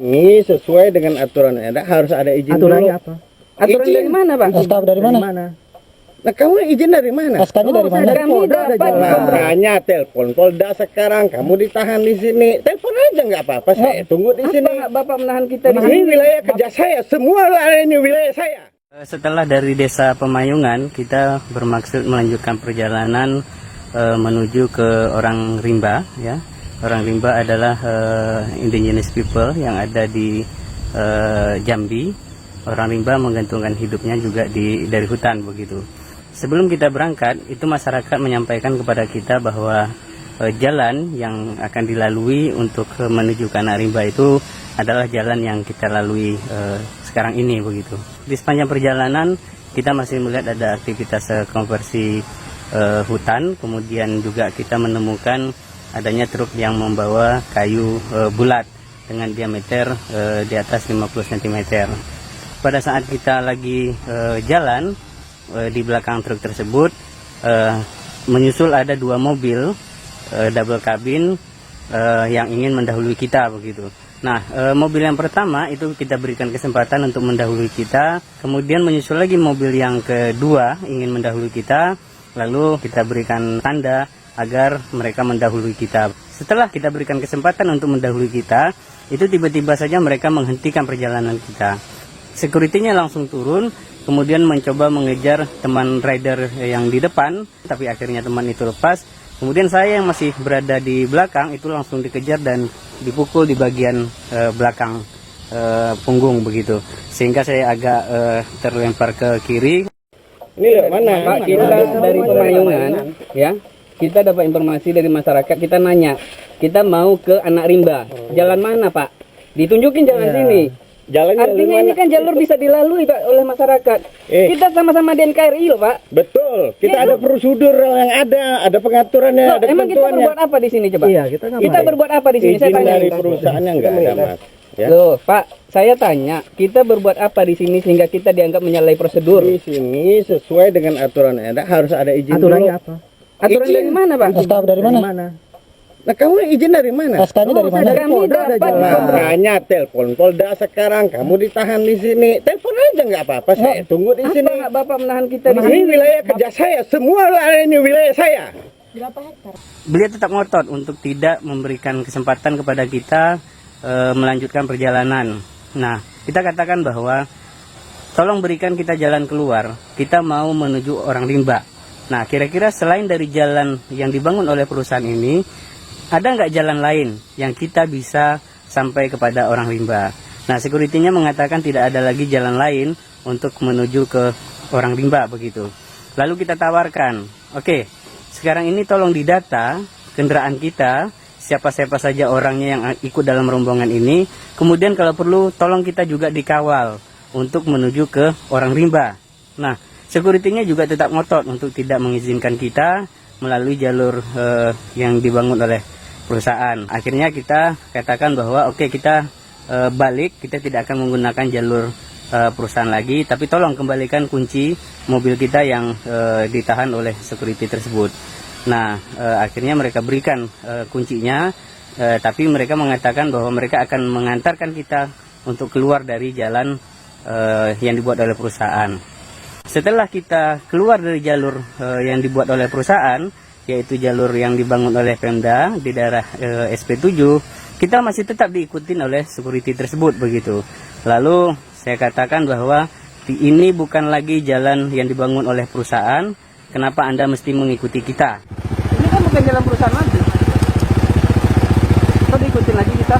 Ini sesuai dengan aturan ada, harus ada izin Aturannya dulu. apa? Aturan Izin. dari mana, Bang? SK dari mana? Nah, kamu izin dari mana? SK-nya dari mana? Kami dapat Makanya telepon Polda sekarang, kamu ditahan di sini. Telepon aja nggak apa-apa, saya tunggu di sini. Bapak menahan kita di Ini sini. wilayah kerja saya, semua ini wilayah saya. Setelah dari desa Pemayungan, kita bermaksud melanjutkan perjalanan menuju ke Orang Rimba. Ya, Orang Rimba adalah indigenous people yang ada di Jambi. Orang Rimba menggantungkan hidupnya juga dari hutan begitu. Sebelum kita berangkat, itu masyarakat menyampaikan kepada kita bahwa jalan yang akan dilalui untuk menuju ke Anak Rimba itu adalah jalan yang kita lalui sekarang ini begitu. Di sepanjang perjalanan kita masih melihat ada aktivitas konversi hutan, kemudian juga kita menemukan adanya truk yang membawa kayu bulat dengan diameter di atas 50 cm. Pada saat kita lagi jalan di belakang truk tersebut menyusul ada dua mobil double cabin yang ingin mendahului kita begitu. Nah, mobil yang pertama itu kita berikan kesempatan untuk mendahului kita, kemudian menyusul lagi mobil yang kedua ingin mendahului kita, lalu kita berikan tanda agar mereka mendahului kita. Setelah kita berikan kesempatan untuk mendahului kita, itu tiba-tiba saja mereka menghentikan perjalanan kita. Security-nya langsung turun, kemudian mencoba mengejar teman rider yang di depan, tapi akhirnya teman itu lepas. Kemudian saya yang masih berada di belakang itu langsung dikejar dan dipukul di bagian belakang punggung begitu, sehingga saya agak terlempar ke kiri. Ini mana? Pak, kita dari Pemayungan, ya. Kita dapat informasi dari masyarakat, kita nanya, kita mau ke Anak Rimba. Jalan mana, Pak? Ditunjukin jalan sini. Artinya ini kan jalur bisa dilalui, Pak, oleh masyarakat. Kita sama-sama di NKRI loh, Pak. Betul, kita ada prosedur yang ada pengaturannya, Loh, ada emang kita ketentuannya. berbuat apa di sini coba? Iya, kita berbuat apa di sini? Saya Izin tanya. dari perusahaannya nggak ada, Mas. Ya. Loh, Pak, saya tanya, kita berbuat apa di sini sehingga kita dianggap menyalahi prosedur? Di sini sesuai dengan aturan ada, harus ada izin Aturannya dulu. apa? Aturan Izin. dari mana, Bang? SK dari mana? Nah, kamu izin dari mana? SK-nya dari mana? Kami dapat Makanya telepon Polda sekarang, kamu ditahan di sini. Telepon aja nggak apa-apa, saya tunggu di sini. apa Bapak menahan kita di Ini sini? wilayah kerja saya, semua ini wilayah saya. Beliau tetap ngotot untuk tidak memberikan kesempatan kepada kita melanjutkan perjalanan. Nah, kita katakan bahwa tolong berikan kita jalan keluar, kita mau menuju Orang Rimba. Nah, kira-kira selain dari jalan yang dibangun oleh perusahaan ini, ada nggak jalan lain yang kita bisa sampai kepada Orang Rimba? Nah, security-nya mengatakan tidak ada lagi jalan lain untuk menuju ke Orang Rimba begitu. Lalu kita tawarkan, oke, sekarang ini tolong didata kendaraan kita, siapa-siapa saja orangnya yang ikut dalam rombongan ini. Kemudian kalau perlu tolong kita juga dikawal untuk menuju ke Orang Rimba. Nah, security-nya juga tetap ngotot untuk tidak mengizinkan kita melalui jalur yang dibangun oleh perusahaan. Akhirnya kita katakan bahwa oke, kita balik, kita tidak akan menggunakan jalur perusahaan lagi, tapi tolong kembalikan kunci mobil kita yang ditahan oleh security tersebut. Nah, akhirnya mereka berikan kuncinya, tapi mereka mengatakan bahwa mereka akan mengantarkan kita untuk keluar dari jalan yang dibuat oleh perusahaan. Setelah kita keluar dari jalur yang dibuat oleh perusahaan, yaitu jalur yang dibangun oleh Pemda di daerah SP7, kita masih tetap diikutin oleh security tersebut begitu. Lalu saya katakan bahwa ini bukan lagi jalan yang dibangun oleh perusahaan, kenapa Anda mesti mengikuti kita? Ini kan bukan jalan perusahaan lagi. Kok diikutin lagi kita?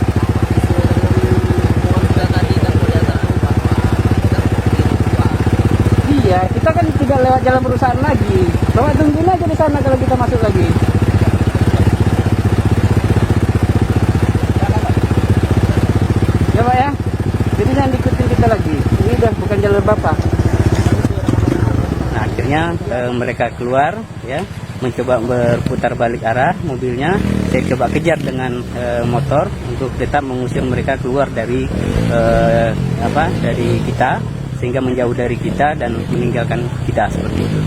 Iya, kita kan tidak lewat jalan perusahaan lagi. Bapak tungguin aja di sana kalau kita masuk lagi. Ya Pak ya, jadi jangan diikutin kita lagi. Ini udah bukan jalur Bapak. Nah, akhirnya mereka keluar, ya, mencoba berputar balik arah mobilnya. Saya coba kejar dengan motor untuk tetap mengusir mereka keluar dari dari kita, sehingga menjauh dari kita dan meninggalkan kita seperti itu.